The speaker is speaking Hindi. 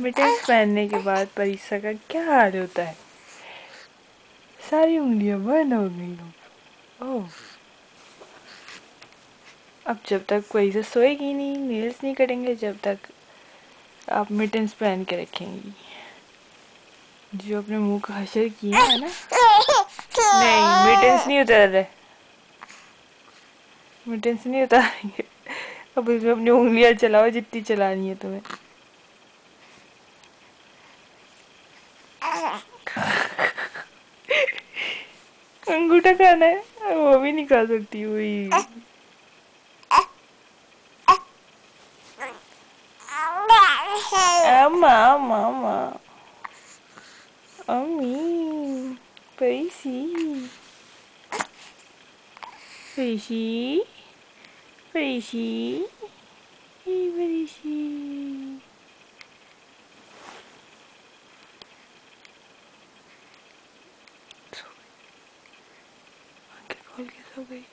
मिटेंस पहनने के बाद परीक्षा का क्या हाल होता है? सारी उंगलियां बंद हो गई। ओह, अब जब तक परीक्षा सोएगी नहीं, नेल्स नहीं कटेंगे जब तक आप मिटेंस पहन के रखेंगी। जो अपने मुंह का हशर किया है ना, नहीं मिटेंस नहीं उतार रहे, मिटेंस नहीं उतारेंगे। अब इसमें अपनी उंगलियां चलाओ जितनी चलानी है तुम्हें। अंगूठा खाना है, वो भी नहीं खा सकती हुई। अम्मा अम्मा अम्मा अम्मी पैसी पैसी पैसी पैसी आंखें खोल के सो गई।